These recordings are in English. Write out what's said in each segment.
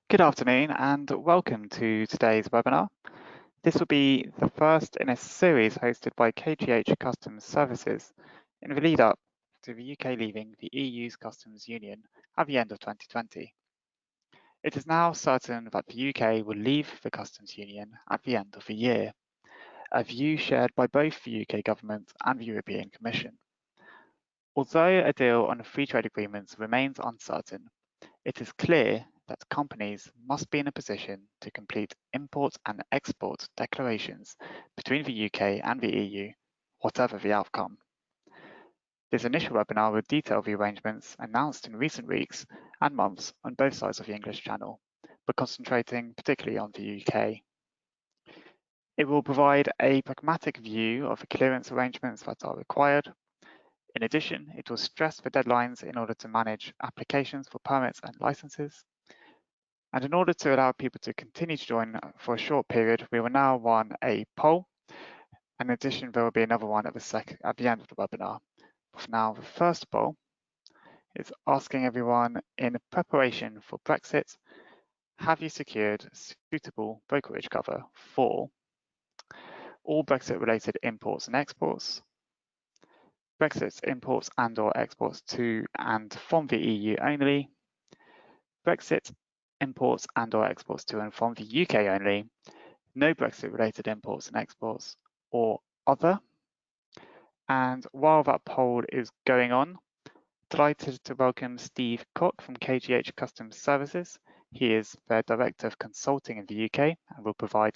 Good afternoon and welcome to today's webinar. This will be the first in a series hosted by KGH Customs Services in the lead up to the UK leaving the EU's customs union at the end of 2020. It is now certain that the UK will leave the customs union at the end of the year, a view shared by both the UK government and the European Commission. Although a deal on free trade agreements remains uncertain, it is clear that companies must be in a position to complete import and export declarations between the UK and the EU, whatever the outcome. This initial webinar will detail the arrangements announced in recent weeks and months on both sides of the English Channel, but concentrating particularly on the UK. It will provide a pragmatic view of the clearance arrangements that are required. In addition, it will stress the deadlines in order to manage applications for permits and licenses. And in order to allow people to continue to join for a short period, we will now run a poll. In addition, there will be another one at the end of the webinar. But for now, the first poll is asking everyone, in preparation for Brexit, have you secured suitable brokerage cover for all Brexit-related imports and exports, Brexit imports and/or exports to and from the EU only, Brexit imports and/or exports to and from the UK only, no Brexit-related imports and exports, or other. And while that poll is going on, delighted to welcome Steve Cock from KGH Customs Services. He is their Director of Consulting in the UK and will provide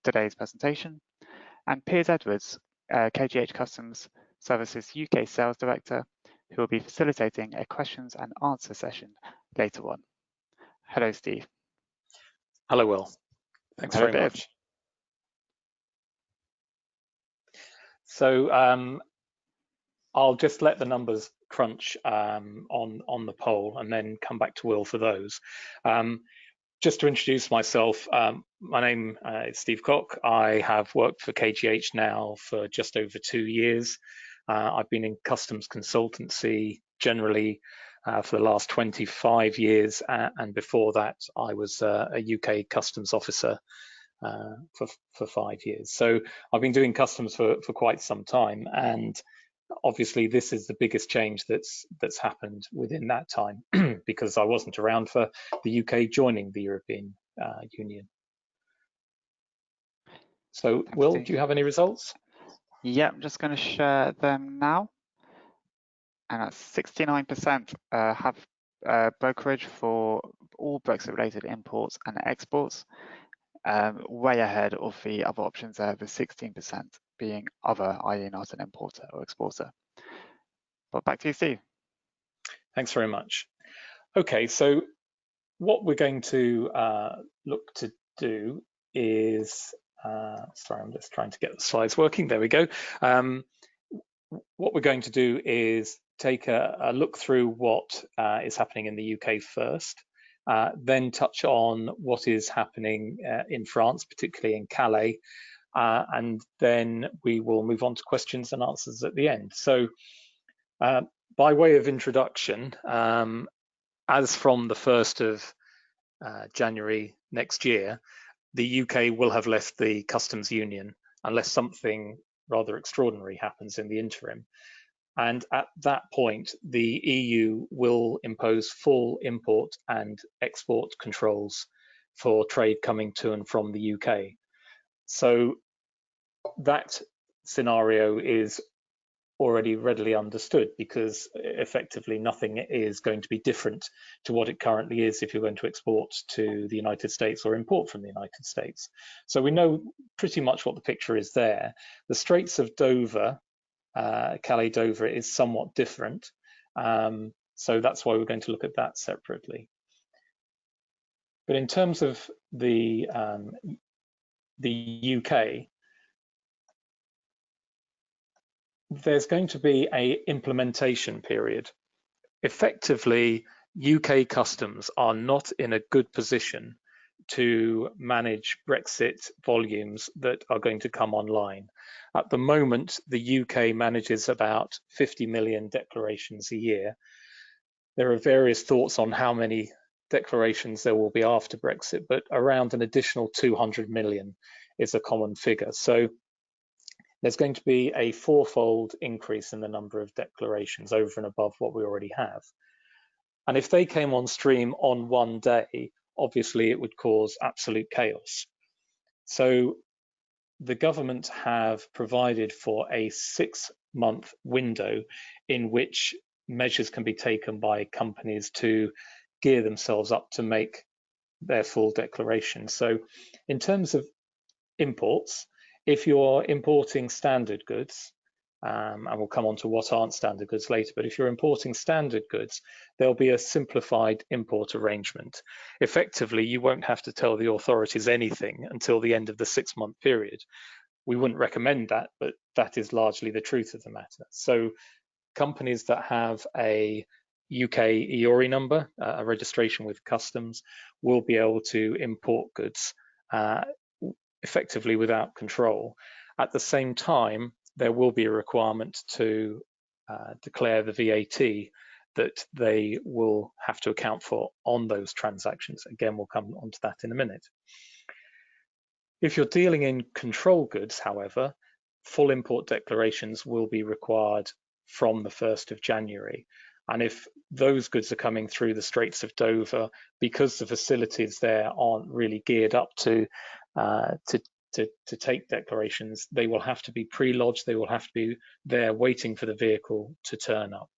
today's presentation. And Piers Edwards, KGH Customs Services UK Sales Director, who will be facilitating a questions and answer session later on. Hello, Steve. Hello, Will. Thanks very much. So I'll just let the numbers crunch on the poll and then come back to Will for those. Just to introduce myself, my name is Steve Cock. I have worked for KGH now for just over 2 years. I've been in customs consultancy generally for the last 25 years, and before that I was a UK customs officer for 5 years. So I've been doing customs for quite some time, and obviously this is the biggest change that's happened within that time because I wasn't around for the UK joining the European Union. So Will, do you have any results? Yeah, I'm just going to share them now. And that's 69% have brokerage for all Brexit-related imports and exports, way ahead of the other options there, the 16% being other, i.e. not an importer or exporter. But back to you, Steve. Thanks very much. Okay, so what we're going to look to do is, sorry, I'm just trying to get the slides working. There we go. What we're going to do is take a look through what is happening in the UK first, then touch on what is happening in France, particularly in Calais, and then we will move on to questions and answers at the end. So by way of introduction, as from the 1st of January next year, the UK will have left the customs union unless something rather extraordinary happens in the interim. And at that point, the EU will impose full import and export controls for trade coming to and from the UK. So that scenario is already readily understood because effectively nothing is going to be different to what it currently is if you're going to export to the United States or import from the United States. So we know pretty much what the picture is there. The Straits of Dover, Calais-Dover, is somewhat different. So that's why we're going to look at that separately. But in terms of the UK, there's going to be an implementation period. Effectively, UK customs are not in a good position to manage Brexit volumes that are going to come online. At the moment, the UK manages about 50 million declarations a year. There are various thoughts on how many declarations there will be after Brexit, but around an additional 200 million is a common figure. So there's going to be a fourfold increase in the number of declarations over and above what we already have. And if they came on stream on one day, obviously it would cause absolute chaos. So the government have provided for a 6-month window in which measures can be taken by companies to gear themselves up to make their full declaration. So in terms of imports, if you're importing standard goods, and we'll come on to what aren't standard goods later, but if you're importing standard goods, there'll be a simplified import arrangement. Effectively, you won't have to tell the authorities anything until the end of the 6-month period. We wouldn't recommend that, but that is largely the truth of the matter. So companies that have a UK EORI number, a registration with customs, will be able to import goods effectively without control. At the same time, there will be a requirement to declare the VAT that they will have to account for on those transactions. Again, we'll come onto that in a minute. If you're dealing in control goods, however, full import declarations will be required from the 1st of January. And if those goods are coming through the Straits of Dover, because the facilities there aren't really geared up to take declarations, they will have to be pre-lodged, they will have to be there waiting for the vehicle to turn up.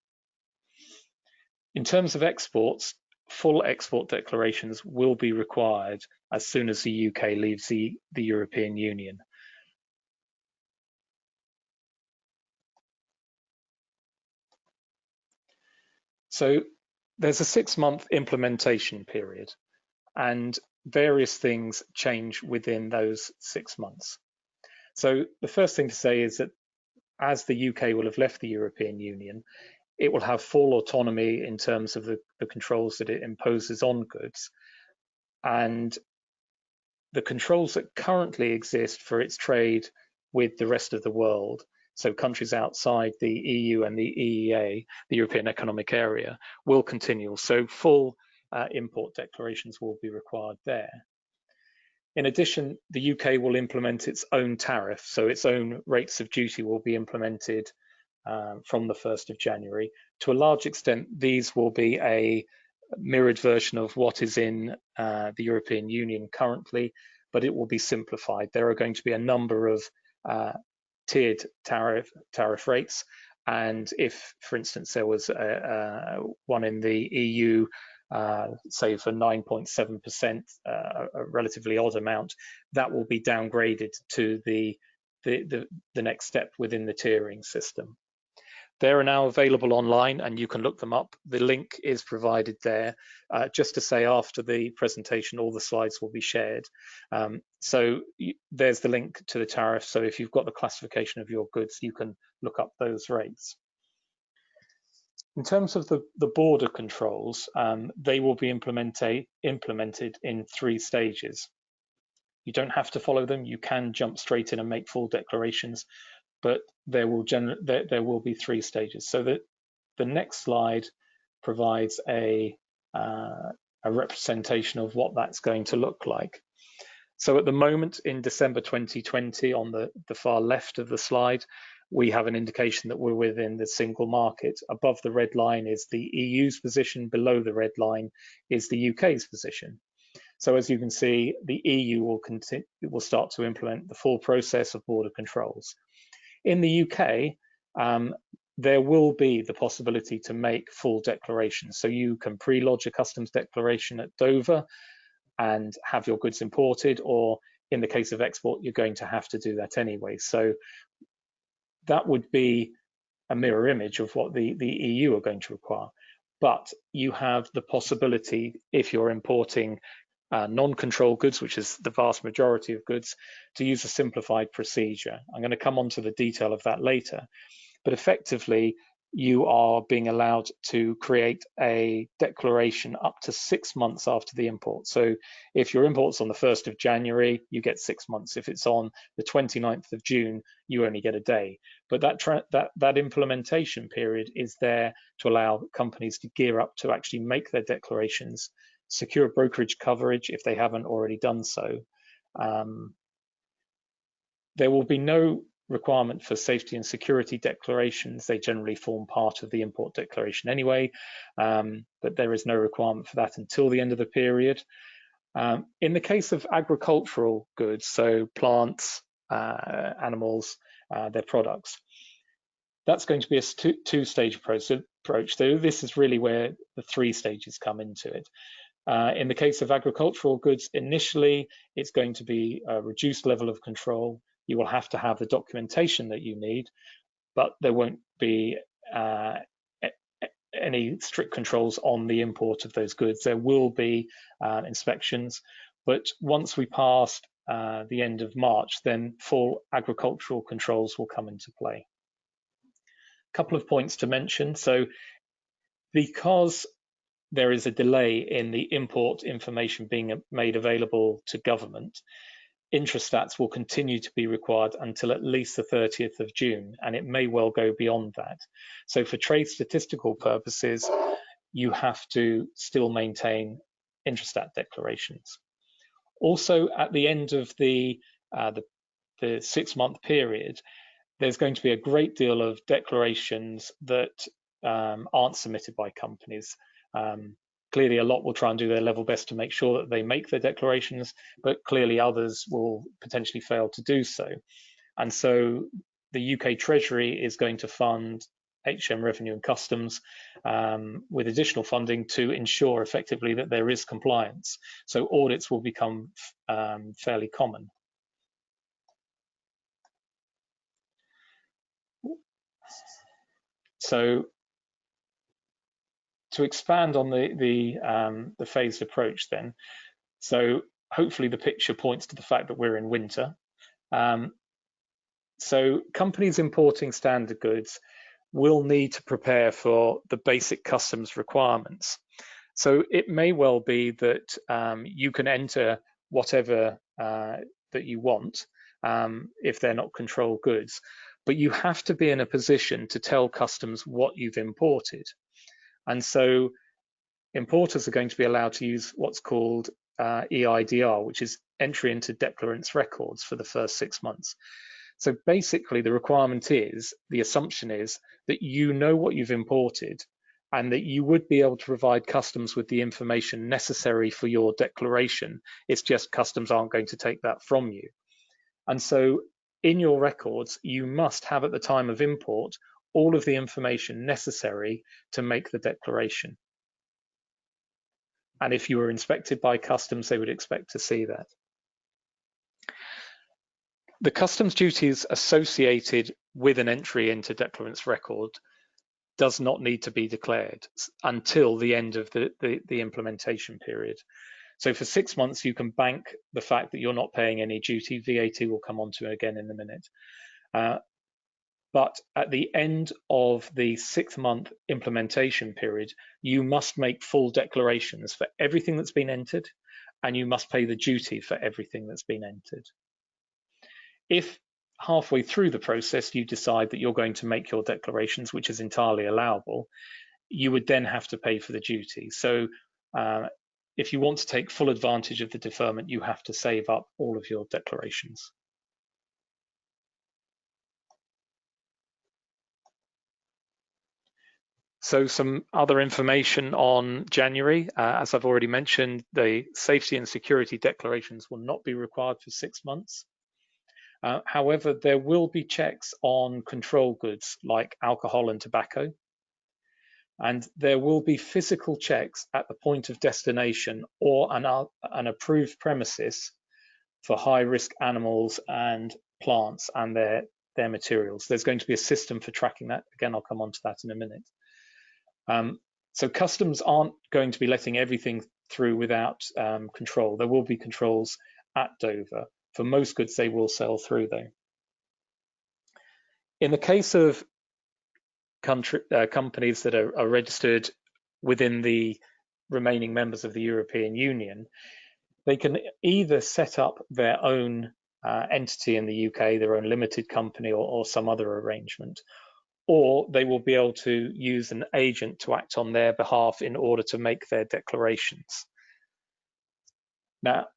In terms of exports, full export declarations will be required as soon as the UK leaves the European Union. So there's a 6-month implementation period, and various things change within those 6 months. So the first thing to say is that as the UK will have left the European Union, it will have full autonomy in terms of the controls that it imposes on goods. And the controls that currently exist for its trade with the rest of the world, so countries outside the EU and the EEA, the European Economic Area, will continue. So full import declarations will be required there. In addition, the UK will implement its own tariff, so its own rates of duty will be implemented from the 1st of January. To a large extent, these will be a mirrored version of what is in the European Union currently, but it will be simplified. There are going to be a number of tiered tariff rates, and if, for instance, there was one in the EU, say for 9.7%, a relatively odd amount, that will be downgraded to the next step within the tiering system. They are now available online and you can look them up. The link is provided there. Just to say, after the presentation, all the slides will be shared. So there's the link to the tariff. So if you've got the classification of your goods, you can look up those rates. In terms of the border controls, they will be implemented in 3 stages. You don't have to follow them. You can jump straight in and make full declarations, but there will be 3 stages. So that the next slide provides a representation of what that's going to look like. So at the moment, in December 2020, on the far left of the slide, we have an indication that we're within the single market. Above the red line is the EU's position, below the red line is the UK's position. So as you can see, the EU will start to implement the full process of border controls. In the UK, there will be the possibility to make full declarations. So you can pre-lodge a customs declaration at Dover and have your goods imported, or in the case of export, you're going to have to do that anyway. So that would be a mirror image of what the EU are going to require. But you have the possibility, if you're importing non-control goods, which is the vast majority of goods, to use a simplified procedure. I'm going to come on to the detail of that later. But effectively, you are being allowed to create a declaration up to 6 months after the import. So if your import's on the 1st of January, you get 6 months. If it's on the 29th of June, you only get a day. But that implementation period is there to allow companies to gear up to actually make their declarations secure brokerage coverage if they haven't already done so. There will be no requirement for safety and security declarations. They generally form part of the import declaration anyway, but there is no requirement for that until the end of the period. In the case of agricultural goods, so plants, animals, their products, that's going to be a two-stage approach. So this is really where the 3 stages come into it. In the case of agricultural goods, initially, it's going to be a reduced level of control. You will have to have the documentation that you need, but there won't be any strict controls on the import of those goods. There will be inspections, but once we pass the end of March, then full agricultural controls will come into play. A couple of points to mention. So because there is a delay in the import information being made available to government, Intrastats will continue to be required until at least the 30th of June, and it may well go beyond that. So for trade statistical purposes, you have to still maintain Intrastat declarations. Also, at the end of the 6-month period, there's going to be a great deal of declarations that aren't submitted by companies. Clearly, a lot will try and do their level best to make sure that they make their declarations, but clearly others will potentially fail to do so. And so the UK Treasury is going to fund HM Revenue and Customs with additional funding to ensure effectively that there is compliance. So audits will become fairly common. So to expand on the phased approach then, so hopefully the picture points to the fact that we're in winter. So companies importing standard goods will need to prepare for the basic customs requirements. So it may well be that you can enter whatever that you want if they're not controlled goods, but you have to be in a position to tell customs what you've imported. And so importers are going to be allowed to use what's called EIDR, which is entry into declarants records for the first 6 months. So basically the requirement is, the assumption is that you know what you've imported and that you would be able to provide customs with the information necessary for your declaration. It's just customs aren't going to take that from you. And so in your records, you must have at the time of import all of the information necessary to make the declaration. And if you were inspected by customs, they would expect to see that. The customs duties associated with an entry into declarant's record does not need to be declared until the end of the implementation period. So for 6 months, you can bank the fact that you're not paying any duty. VAT will come on to it again in a minute. But at the end of the 6th month implementation period, you must make full declarations for everything that's been entered, and you must pay the duty for everything that's been entered. If halfway through the process you decide that you're going to make your declarations, which is entirely allowable, you would then have to pay for the duty. So if you want to take full advantage of the deferment, you have to save up all of your declarations. So some other information on January. As I've already mentioned, the safety and security declarations will not be required for 6 months. However, there will be checks on control goods like alcohol and tobacco. And there will be physical checks at the point of destination or an approved premises for high-risk animals and plants and their materials. There's going to be a system for tracking that. Again, I'll come on to that in a minute. So customs aren't going to be letting everything through without control. There will be controls at Dover. For most goods, they will sell through though. In the case of companies that are registered within the remaining members of the European Union, they can either set up their own entity in the UK, their own limited company or some other arrangement, or they will be able to use an agent to act on their behalf in order to make their declarations. Now,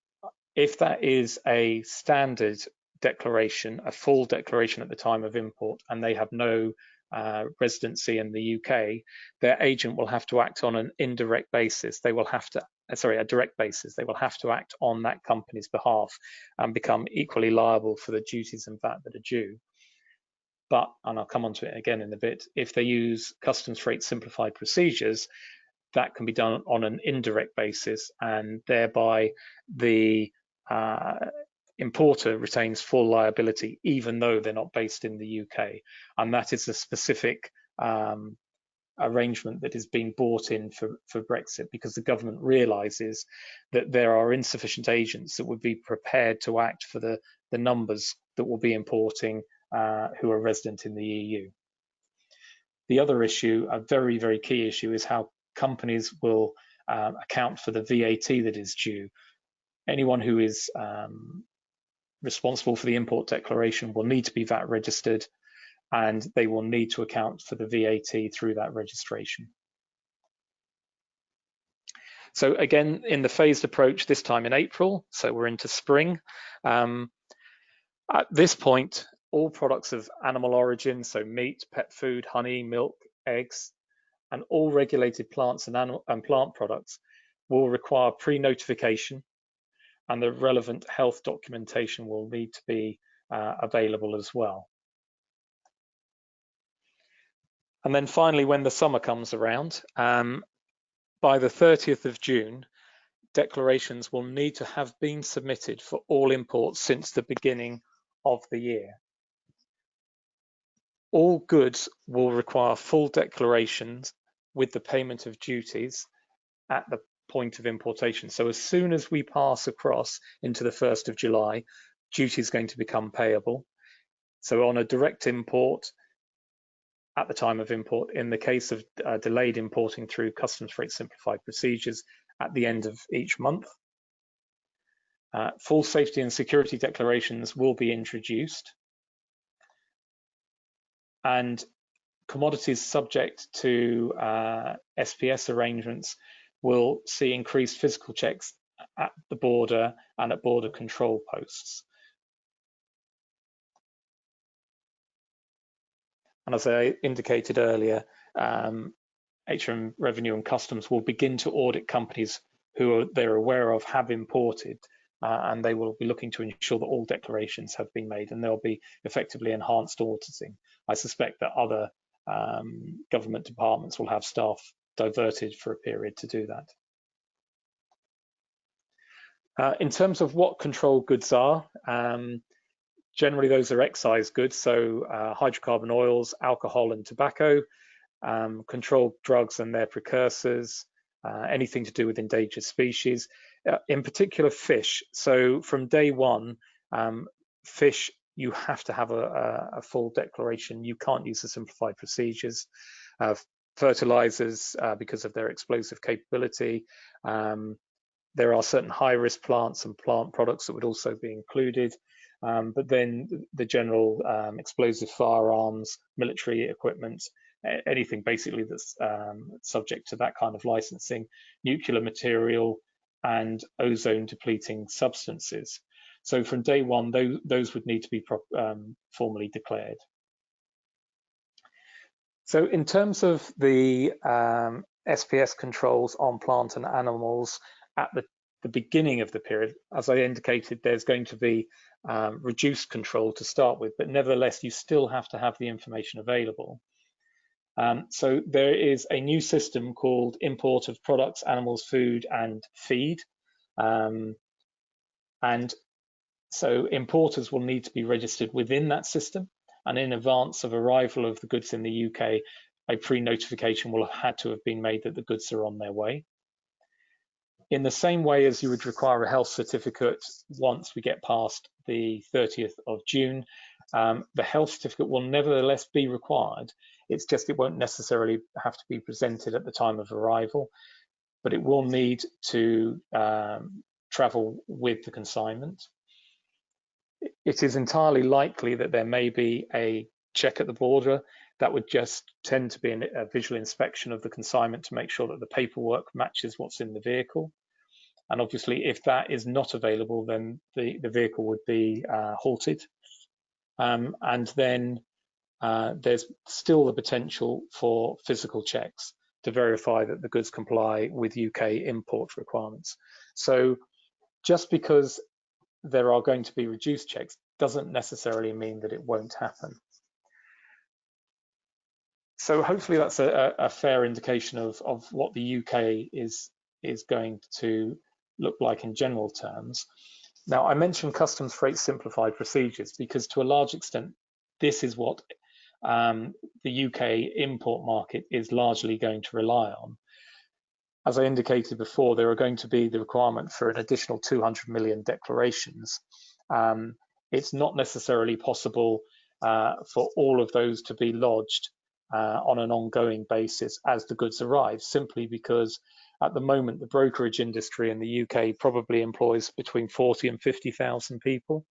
if that is a standard declaration, a full declaration at the time of import, and they have no residency in the UK, their agent will have to act on an indirect basis. They will have to, a direct basis. They will have to act on that company's behalf and become equally liable for the duties and VAT that are due. But, and I'll come on to it again in a bit, if they use customs freight simplified procedures, that can be done on an indirect basis, and thereby the importer retains full liability even though they're not based in the UK. And that is a specific arrangement that is being brought in for Brexit, because the government realizes that there are insufficient agents that would be prepared to act for the numbers that will be importing who are resident in the EU. The other issue, a very, very key issue, is how companies will account for the VAT that is due. Anyone who is responsible for the import declaration will need to be VAT registered, and they will need to account for the VAT through that registration. So again, in the phased approach, this time in April, so we're into spring. At this point, all products of animal origin, so meat, pet food, honey, milk, eggs, and all regulated plants and plant products will require pre-notification, and the relevant health documentation will need to be available as well. And then finally, when the summer comes around, by the 30th of June, declarations will need to have been submitted for all imports since the beginning of the year. All goods will require full declarations with the payment of duties at the point of importation. So as soon as we pass across into the 1st of July, duty is going to become payable. So on a direct import, at the time of import, in the case of delayed importing through customs freight simplified procedures, at the end of each month. Full safety and security declarations will be introduced, and commodities subject to SPS arrangements will see increased physical checks at the border and at border control posts. And as I indicated earlier, HM Revenue and Customs will begin to audit companies who they're aware of have imported, and they will be looking to ensure that all declarations have been made, and there'll be effectively enhanced auditing. I suspect that other government departments will have staff diverted for a period to do that. In terms of what controlled goods are, generally those are excise goods, so hydrocarbon oils, alcohol and tobacco, controlled drugs and their precursors, anything to do with endangered species, in particular fish. So from day one, fish, you have to have a full declaration. You can't use the simplified procedures. Fertilizers, because of their explosive capability. There are certain high-risk plants and plant products that would also be included. But then the general explosive firearms, military equipment, anything basically that's subject to that kind of licensing, nuclear material, and ozone depleting substances. So from day one, those would need to be formally declared. So in terms of the SPS controls on plant and animals at the beginning of the period, as I indicated, there's going to be reduced control to start with, but nevertheless, you still have to have the information available. So there is a new system called Import of Products, Animals, Food and Feed. And so importers will need to be registered within that system, and in advance of arrival of the goods in the UK, a pre-notification will have had to have been made that the goods are on their way. In the same way as you would require a health certificate once we get past the 30th of June, the health certificate will nevertheless be required. It's just it won't necessarily have to be presented at the time of arrival, but it will need to travel with the consignment. It is entirely likely that there may be a check at the border that would just tend to be a visual inspection of the consignment to make sure that the paperwork matches what's in the vehicle. And obviously, if that is not available, then the vehicle would be halted. And then there's still the potential for physical checks to verify that the goods comply with UK import requirements. So just because there are going to be reduced checks doesn't necessarily mean that it won't happen. So hopefully that's a fair indication of what the UK is going to look like in general terms. Now, I mentioned customs freight simplified procedures because to a large extent, this is what the UK import market is largely going to rely on. As I indicated before, there are going to be the requirement for an additional 200 million declarations. It's not necessarily possible for all of those to be lodged on an ongoing basis as the goods arrive, simply because at the moment the brokerage industry in the UK probably employs between 40 and 50,000 people.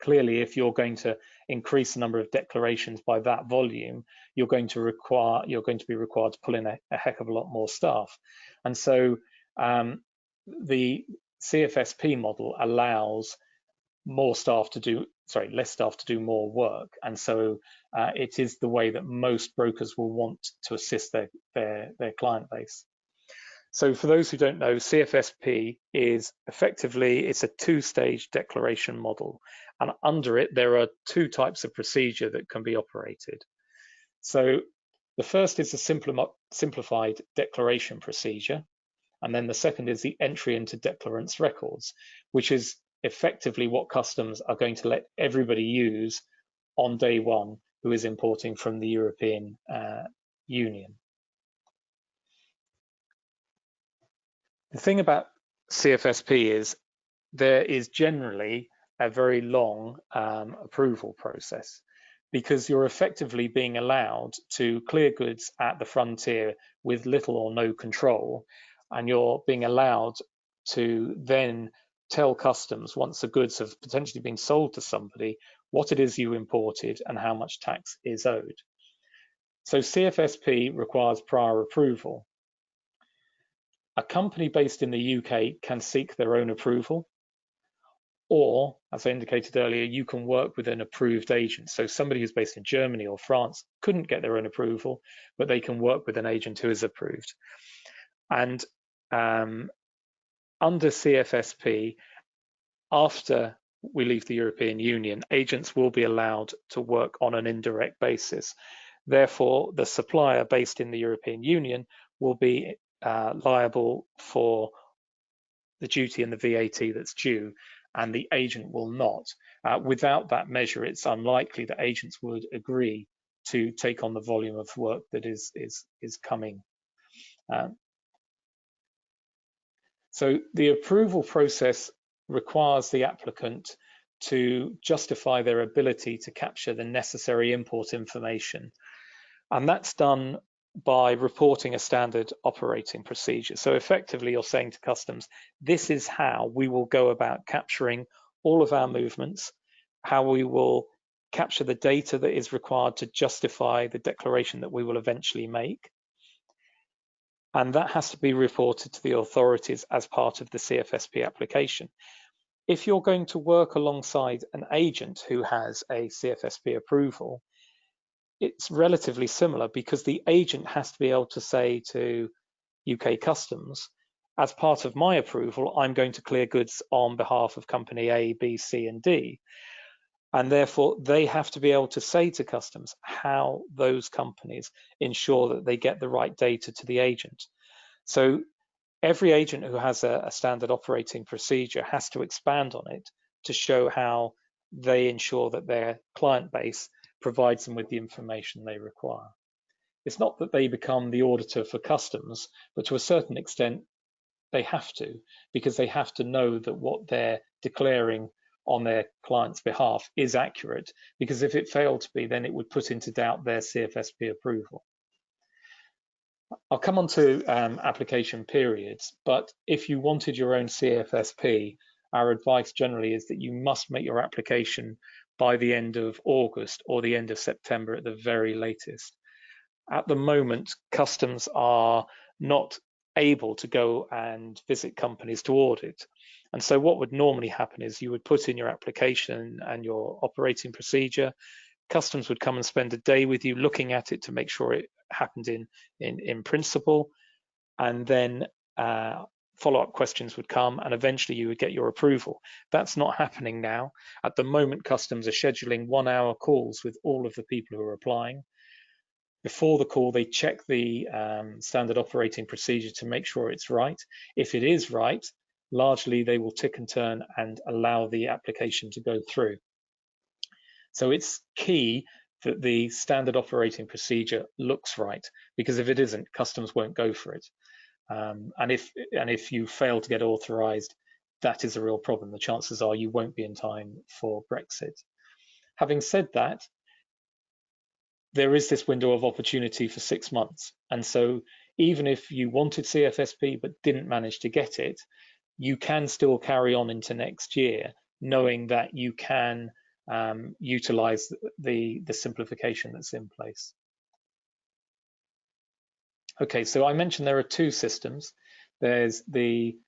Clearly, if you're going to increase the number of declarations by that volume, you're going to be required to pull in a heck of a lot more staff. And so the CFSP model allows less staff to do more work. And so it is the way that most brokers will want to assist their client base. So for those who don't know, CFSP is effectively, it's a two-stage declaration model. And under it, there are two types of procedure that can be operated. So the first is a simplified declaration procedure. And then the second is the entry into declarants records, which is effectively what customs are going to let everybody use on day one who is importing from the European Union. The thing about CFSP is there is generally a very long approval process, because you're effectively being allowed to clear goods at the frontier with little or no control, and you're being allowed to then tell customs, once the goods have potentially been sold to somebody, what it is you imported and how much tax is owed. So CFSP requires prior approval. A company based in the UK can seek their own approval, or, as I indicated earlier, you can work with an approved agent. So somebody who's based in Germany or France couldn't get their own approval, but they can work with an agent who is approved. And under CFSP, after we leave the European Union, agents will be allowed to work on an indirect basis. Therefore, the supplier based in the European Union will be liable for the duty and the VAT that's due, and the agent will not. Without that measure, it's unlikely that agents would agree to take on the volume of work that is coming. So the approval process requires the applicant to justify their ability to capture the necessary import information. And that's done by reporting a standard operating procedure. So effectively, you're saying to customs, this is how we will go about capturing all of our movements, how we will capture the data that is required to justify the declaration that we will eventually make. And that has to be reported to the authorities as part of the CFSP application. If you're going to work alongside an agent who has a CFSP approval, it's relatively similar, because the agent has to be able to say to UK Customs, as part of my approval, I'm going to clear goods on behalf of company A, B, C, and D. And therefore, they have to be able to say to Customs how those companies ensure that they get the right data to the agent. So every agent who has a standard operating procedure has to expand on it to show how they ensure that their client base provides them with the information they require. It's not that they become the auditor for customs, but to a certain extent, they have to, because they have to know that what they're declaring on their client's behalf is accurate, because if it failed to be, then it would put into doubt their CFSP approval. I'll come on to application periods, but if you wanted your own CFSP, our advice generally is that you must make your application by the end of August or the end of September at the very latest. At the moment, customs are not able to go and visit companies to audit. And so what would normally happen is you would put in your application and your operating procedure. Customs would come and spend a day with you looking at it to make sure it happened in principle, and then follow-up questions would come, and eventually you would get your approval. That's not happening now. At the moment, Customs are scheduling 1-hour calls with all of the people who are applying. Before the call, they check the standard operating procedure to make sure it's right. If it is right, largely they will tick and turn and allow the application to go through. So it's key that the standard operating procedure looks right, because if it isn't, Customs won't go for it. And if you fail to get authorized, that is a real problem. The chances are you won't be in time for Brexit. Having said that, there is this window of opportunity for 6 months. And so even if you wanted CFSP but didn't manage to get it, you can still carry on into next year, knowing that you can utilize the simplification that's in place. Okay, so I mentioned there are two systems. There's the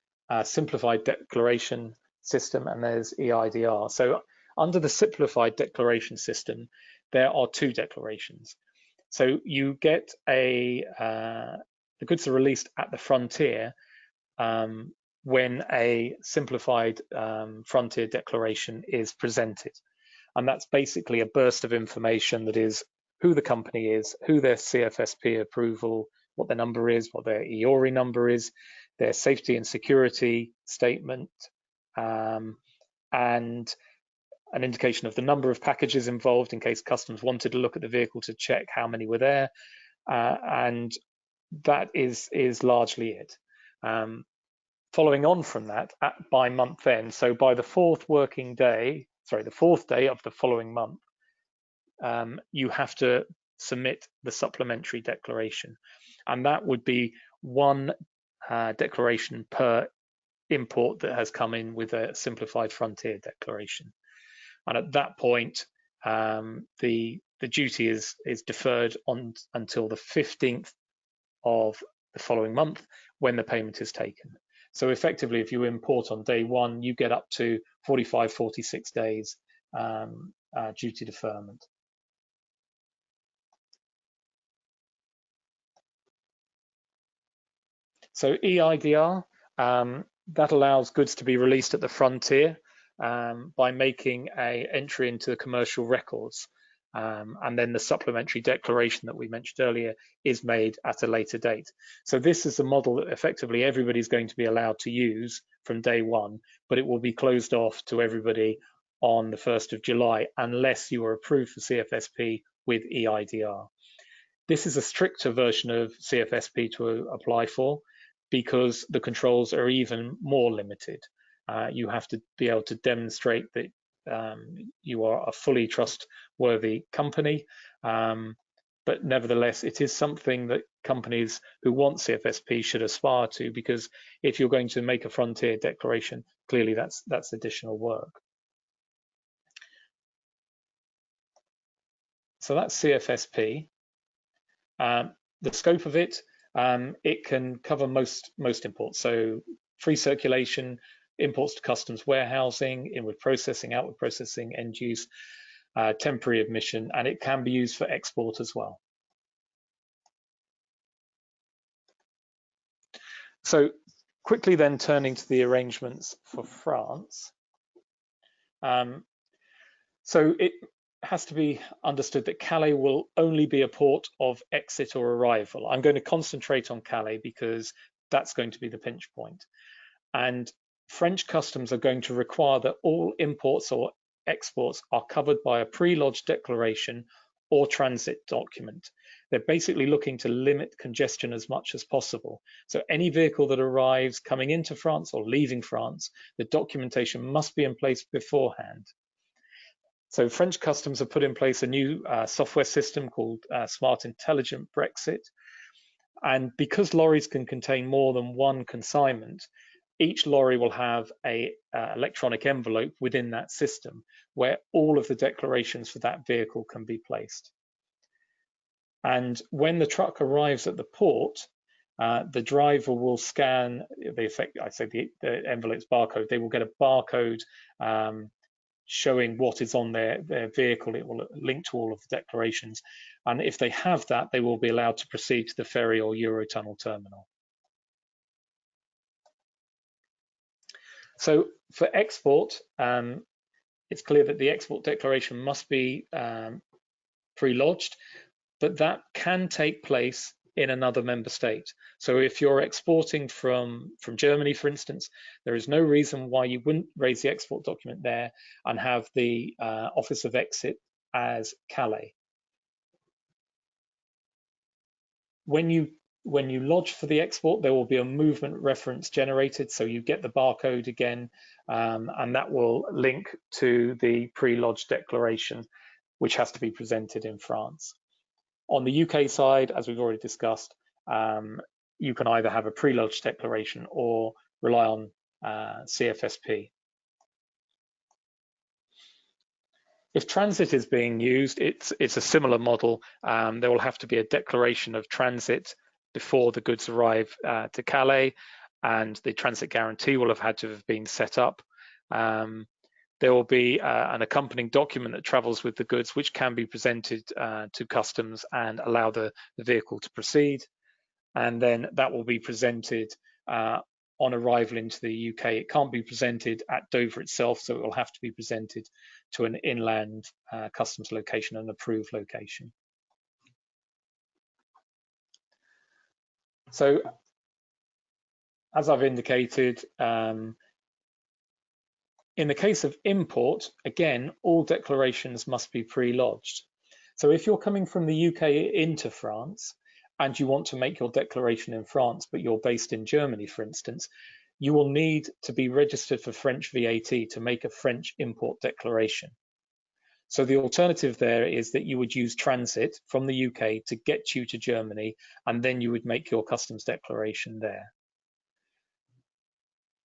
simplified declaration system and there's EIDR. So under the simplified declaration system, there are two declarations. So you get the goods are released at the frontier when a simplified frontier declaration is presented. And that's basically a burst of information that is who the company is, who their CFSP approval, what their number is, what their EORI number is, their safety and security statement, and an indication of the number of packages involved in case Customs wanted to look at the vehicle to check how many were there, and that is largely it. Following on from that, by month end, so by the fourth day of the following month, you have to submit the supplementary declaration, and that would be one declaration per import that has come in with a simplified frontier declaration. And at that point, the duty is deferred until the 15th of the following month when the payment is taken. So effectively, if you import on day one, you get up to 45, 46 days duty deferment. So EIDR, that allows goods to be released at the frontier by making an entry into the commercial records. And then the supplementary declaration that we mentioned earlier is made at a later date. So this is a model that effectively everybody's going to be allowed to use from day one, but it will be closed off to everybody on the 1st of July unless you are approved for CFSP with EIDR. This is a stricter version of CFSP to apply for because the controls are even more limited. You have to be able to demonstrate that you are a fully trustworthy company, but nevertheless, it is something that companies who want CFSP should aspire to, because if you're going to make a frontier declaration, clearly that's additional work. So that's CFSP. The scope of it, it can cover most imports. So free circulation, imports to customs warehousing, inward processing, outward processing, end use, temporary admission, and it can be used for export as well. So quickly then turning to the arrangements for France. So it has to be understood that Calais will only be a port of exit or arrival. I'm going to concentrate on Calais because that's going to be the pinch point. And French customs are going to require that all imports or exports are covered by a pre-lodged declaration or transit document. They're basically looking to limit congestion as much as possible. So any vehicle that arrives coming into France or leaving France, the documentation must be in place beforehand. So French customs have put in place a new software system called Smart Intelligent Brexit. And because lorries can contain more than one consignment, each lorry will have an electronic envelope within that system where all of the declarations for that vehicle can be placed. And when the truck arrives at the port, the driver will scan the envelope's barcode. They will get a barcode showing what is on their vehicle. It will link to all of the declarations. And if they have that, they will be allowed to proceed to the ferry or Eurotunnel terminal. So for export, it's clear that the export declaration must be pre-lodged, but that can take place in another member state. So if you're exporting from Germany, for instance, there is no reason why you wouldn't raise the export document there and have the Office of Exit as Calais. When you lodge for the export, there will be a movement reference generated, so you get the barcode again, and that will link to the pre-lodged declaration, which has to be presented in France. On the UK side, as we've already discussed, you can either have a pre-lodged declaration or rely on CFSP. If transit is being used, it's a similar model. There will have to be a declaration of transit before the goods arrive to Calais, and the transit guarantee will have had to have been set up. There will be an accompanying document that travels with the goods, which can be presented to customs and allow the vehicle to proceed. And then that will be presented on arrival into the UK. It can't be presented at Dover itself, so it will have to be presented to an inland customs location, an approved location. So, as I've indicated, in the case of import, again, all declarations must be pre-lodged. So if you're coming from the UK into France and you want to make your declaration in France, but you're based in Germany, for instance, you will need to be registered for French VAT to make a French import declaration. So the alternative there is that you would use transit from the UK to get you to Germany, and then you would make your customs declaration there.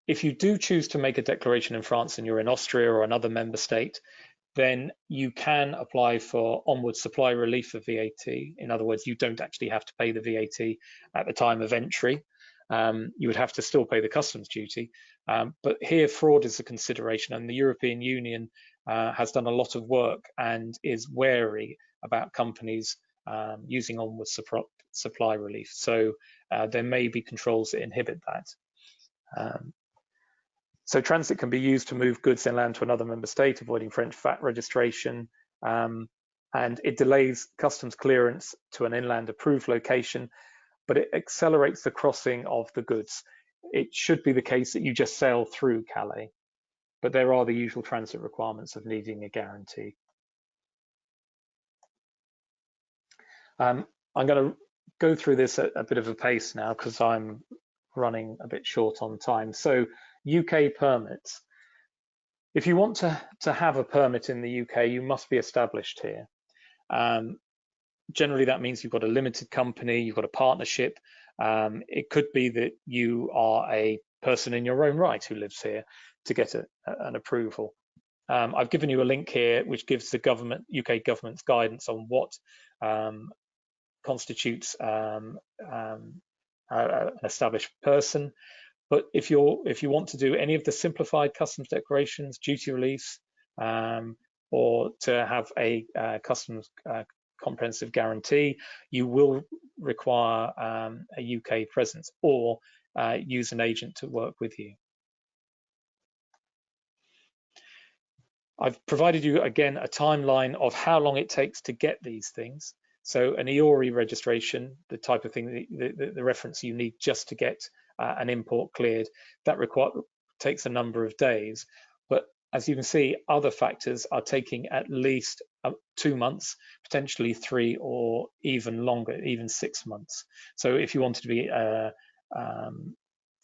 If you do choose to make a declaration in France and you're in Austria or another member state, then you can apply for onward supply relief for VAT. In other words, you don't actually have to pay the VAT at the time of entry. You would have to still pay the customs duty. But here, fraud is a consideration, and the European Union has done a lot of work and is wary about companies using onward supply relief. So there may be controls that inhibit that. So transit can be used to move goods inland to another member state, avoiding French VAT registration, and it delays customs clearance to an inland approved location, but it accelerates the crossing of the goods. It should be the case that you just sail through Calais, but there are the usual transit requirements of needing a guarantee. I'm going to go through this at a bit of a pace now because I'm running a bit short on time. So UK permits. If you want to have a permit in the UK, you must be established here. Generally, that means you've got a limited company, you've got a partnership. It could be that you are a person in your own right who lives here to get an approval. I've given you a link here which gives the UK government's guidance on what constitutes an established person. But if you want to do any of the simplified customs declarations, duty release, or to have a customs comprehensive guarantee, you will require a UK presence or use an agent to work with you. I've provided you again a timeline of how long it takes to get these things. So an EORI registration, the type of thing, the reference you need just to get an import cleared, that takes a number of days. But as you can see, other factors are taking at least 2 months, potentially 3 or even longer, even 6 months. So if you wanted to be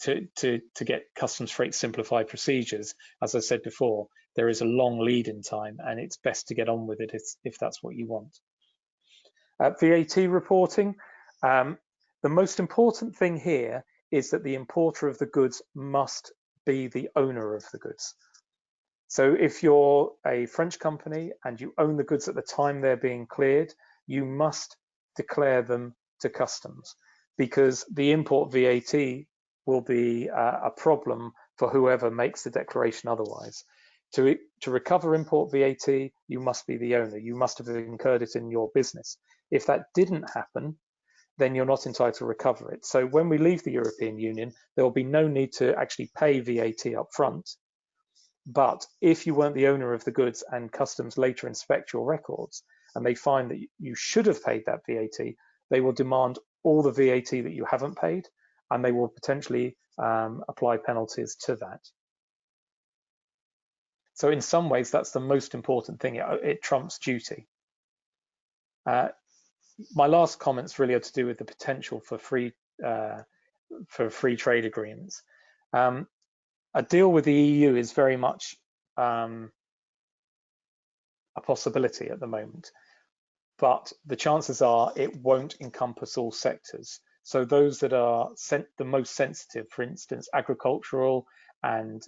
to get customs freight simplified procedures, as I said before, there is a long lead-in time, and it's best to get on with it if that's what you want. VAT reporting. The most important thing here is that the importer of the goods must be the owner of the goods. So if you're a French company and you own the goods at the time they're being cleared, you must declare them to customs. because the import VAT will be a problem for whoever makes the declaration otherwise. To recover import VAT, you must be the owner. You must have incurred it in your business. If that didn't happen, then you're not entitled to recover it. So when we leave the European Union, there will be no need to actually pay VAT up front. But if you weren't the owner of the goods and customs later inspect your records and they find that you should have paid that VAT, they will demand all the VAT that you haven't paid, and they will potentially apply penalties to that. So in some ways, that's the most important thing. It trumps duty. My last comments really are to do with the potential for free trade agreements. A deal with the EU is very much a possibility at the moment, but the chances are it won't encompass all sectors. So those that are the most sensitive, for instance, agricultural and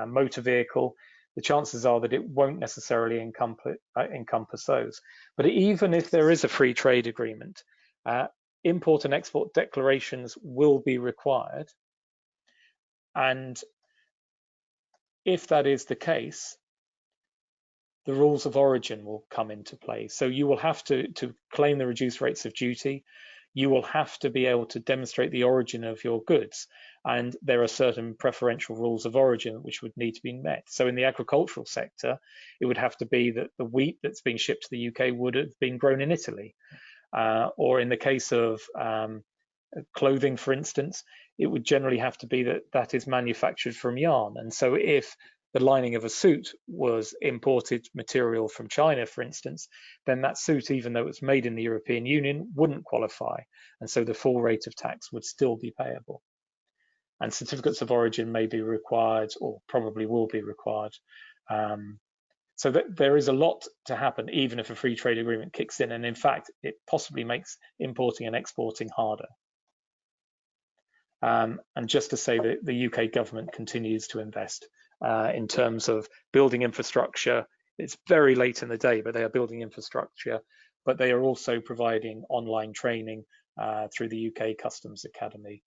motor vehicle, the chances are that it won't necessarily encompass those. But even if there is a free trade agreement, import and export declarations will be required. And if that is the case, the rules of origin will come into play. So you will have to claim the reduced rates of duty. You will have to be able to demonstrate the origin of your goods. And there are certain preferential rules of origin which would need to be met. So in the agricultural sector, it would have to be that the wheat that's being shipped to the UK would have been grown in Italy. Or in the case of clothing, for instance, it would generally have to be that that is manufactured from yarn. And so if the lining of a suit was imported material from China, for instance, then that suit, even though it was made in the European Union, wouldn't qualify. And so the full rate of tax would still be payable. And certificates of origin may be required, or probably will be required. So that there is a lot to happen, even if a free trade agreement kicks in. And in fact, it possibly makes importing and exporting harder. And just to say that the UK government continues to invest in terms of building infrastructure. It's very late in the day, but they are building infrastructure, but they are also providing online training through the UK Customs Academy,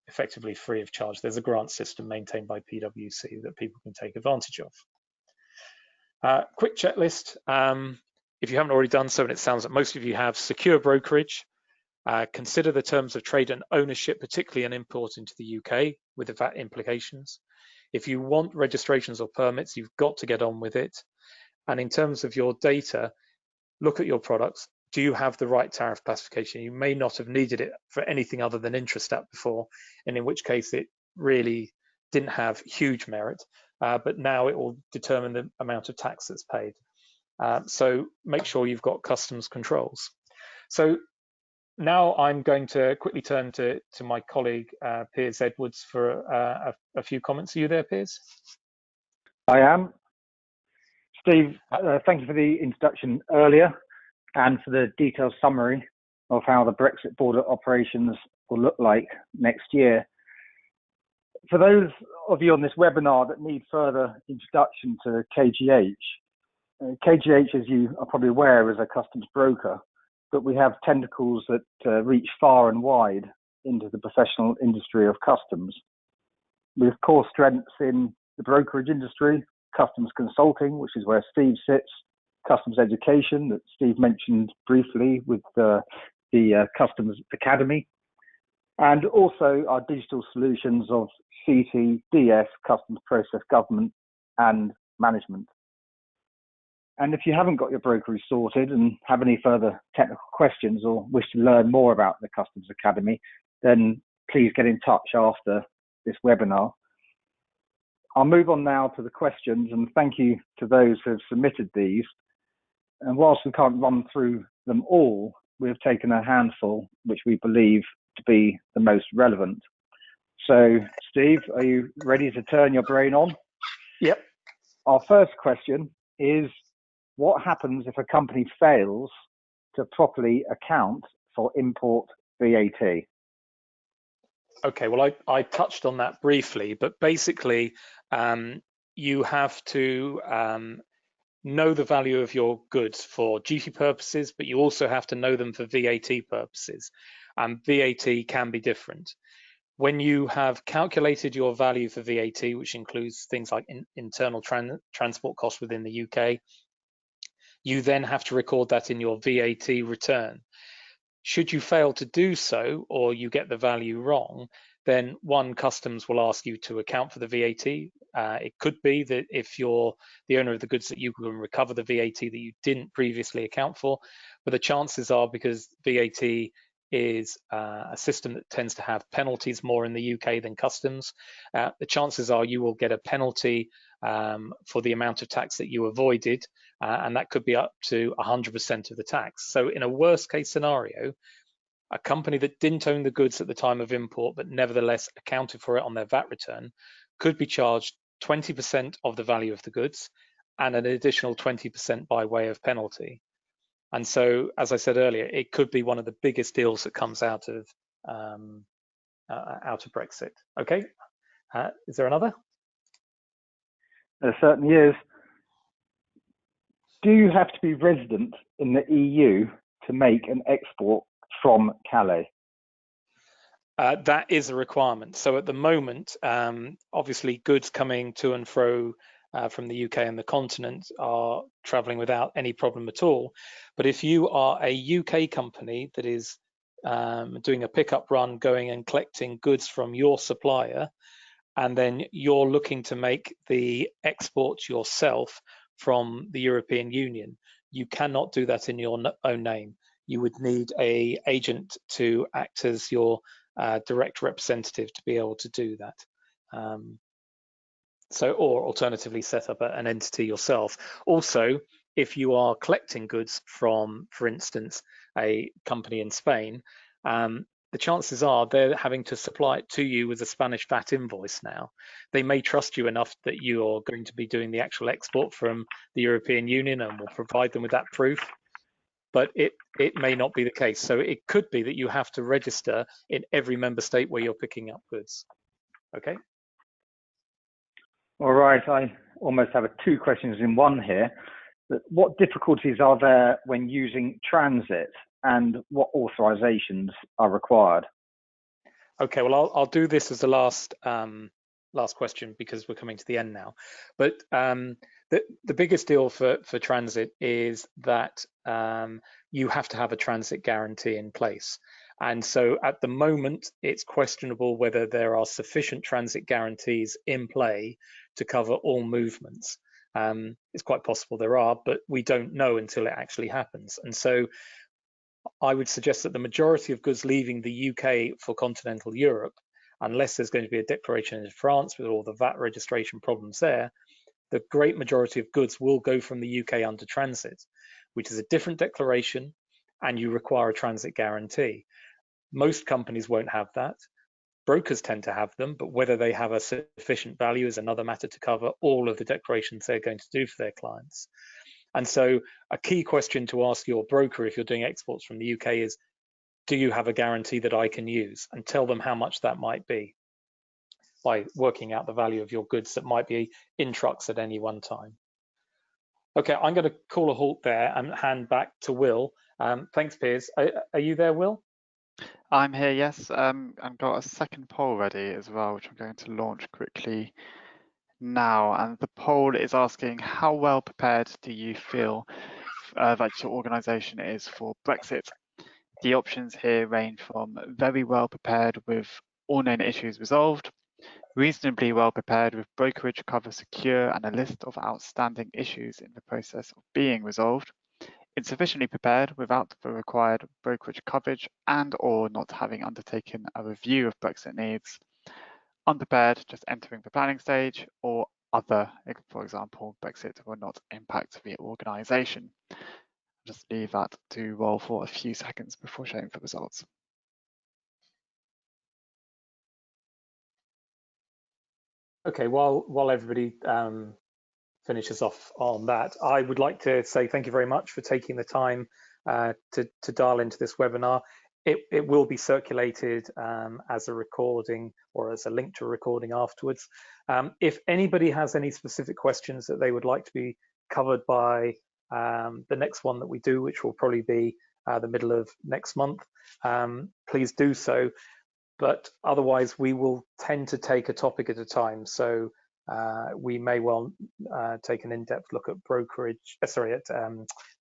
effectively free of charge. There's a grant system maintained by PwC that people can take advantage of. Quick checklist. If you haven't already done so, and it sounds like most of you have, secure brokerage. Consider the terms of trade and ownership, particularly an import into the UK with the VAT implications. If you want registrations or permits, you've got to get on with it. And in terms of your data, look at your products. Do you have the right tariff classification? You may not have needed it for anything other than Intrastat before, and in which case it really didn't have huge merit, but now it will determine the amount of tax that's paid. So make sure you've got customs controls. So now I'm going to quickly turn to my colleague, Piers Edwards, for a few comments. Are you there, Piers? I am. Steve, thank you for the introduction earlier and for the detailed summary of how the Brexit border operations will look like next year. For those of you on this webinar that need further introduction to KGH, KGH, as you are probably aware, is a customs broker, but we have tentacles that reach far and wide into the professional industry of customs. We have core strengths in the brokerage industry, customs consulting, which is where Steve sits, customs education that Steve mentioned briefly with the Customs Academy, and also our digital solutions of CT, DS, Customs Process Government and Management. And if you haven't got your brokerage sorted and have any further technical questions or wish to learn more about the Customs Academy, then please get in touch after this webinar. I'll move on now to the questions, and thank you to those who have submitted these. And whilst we can't run through them all, we have taken a handful which we believe to be the most relevant. So, Steve, are you ready to turn your brain on? Yep. Our first question is, what happens if a company fails to properly account for import VAT? Okay, well, I touched on that briefly, but basically you have to know the value of your goods for duty purposes, but you also have to know them for VAT purposes. and VAT can be different. When you have calculated your value for VAT, which includes things like internal transport costs within the UK, you then have to record that in your VAT return. Should you fail to do so, or you get the value wrong, then customs will ask you to account for the VAT. It could be that if you're the owner of the goods that you can recover the VAT that you didn't previously account for, but the chances are, because VAT is a system that tends to have penalties more in the UK than customs, the chances are you will get a penalty for the amount of tax that you avoided, and that could be up to 100% of the tax. So in a worst case scenario, a company that didn't own the goods at the time of import but nevertheless accounted for it on their VAT return could be charged 20% of the value of the goods and an additional 20% by way of penalty. And so, as I said earlier, it could be one of the biggest deals that comes out of Brexit. Okay, is there another? There certainly is. Do you have to be resident in the EU to make an export from Calais? That is a requirement. So at the moment, obviously goods coming to and fro from the UK and the continent are traveling without any problem at all. But if you are a UK company that is doing a pickup run, going and collecting goods from your supplier, and then you're looking to make the export yourself from the European Union, you cannot do that in your own name. You would need an agent to act as your direct representative to be able to do that. Or alternatively set up an entity yourself. Also, if you are collecting goods from, for instance, a company in Spain, the chances are they're having to supply it to you with a Spanish VAT invoice now. They may trust you enough that you're going to be doing the actual export from the European Union and will provide them with that proof, but it may not be the case. So it could be that you have to register in every member state where you're picking up goods. Okay. All right, I almost have two questions in one here. What difficulties are there when using transit, and what authorizations are required? Okay, well, I'll do this as the last question because we're coming to the end now. But the biggest deal for transit is that you have to have a transit guarantee in place. And so at the moment, it's questionable whether there are sufficient transit guarantees in play to cover all movements. It's quite possible there are, but we don't know until it actually happens. And so I would suggest that the majority of goods leaving the UK for continental Europe, unless there's going to be a declaration in France with all the VAT registration problems there, the great majority of goods will go from the UK under transit, which is a different declaration, and you require a transit guarantee. Most companies won't have that. Brokers tend to have them, but whether they have a sufficient value is another matter to cover all of the declarations they're going to do for their clients. And so a key question to ask your broker if you're doing exports from the UK is, do you have a guarantee that I can use? And tell them how much that might be by working out the value of your goods that might be in trucks at any one time. Okay, I'm going to call a halt there and hand back to Will. Thanks, Piers. Are you there, Will? I'm here, yes. I've got a second poll ready as well, which I'm going to launch quickly now. And the poll is asking, how well prepared do you feel that your organisation is for Brexit? The options here range from very well prepared with all known issues resolved, reasonably well prepared with brokerage cover secure and a list of outstanding issues in the process of being resolved, insufficiently prepared without the required brokerage coverage and or not having undertaken a review of Brexit needs, unprepared, just entering the planning stage, or other, for example, Brexit will not impact the organisation. Just leave that to roll for a few seconds before showing the results. Okay, while everybody finishes off on that, I would like to say thank you very much for taking the time to dial into this webinar. It will be circulated as a recording or as a link to a recording afterwards. If anybody has any specific questions that they would like to be covered by the next one that we do, which will probably be the middle of next month, please do so. But otherwise, we will tend to take a topic at a time. So we may well take an in-depth look at brokerage,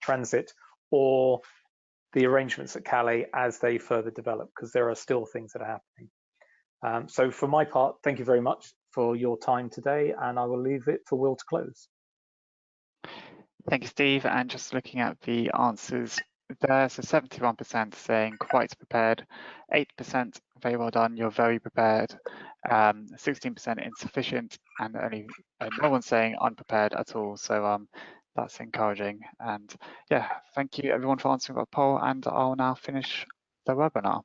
transit, or the arrangements at Calais as they further develop, because there are still things that are happening. So for my part, thank you very much for your time today, and I will leave it for Will to close. Thank you, Steve. And just looking at the answers there, so 71% saying quite prepared, 8% very well done, you're very prepared, 16% insufficient, and only no one's saying unprepared at all. So that's encouraging. And yeah, thank you everyone for answering our poll, and I'll now finish the webinar.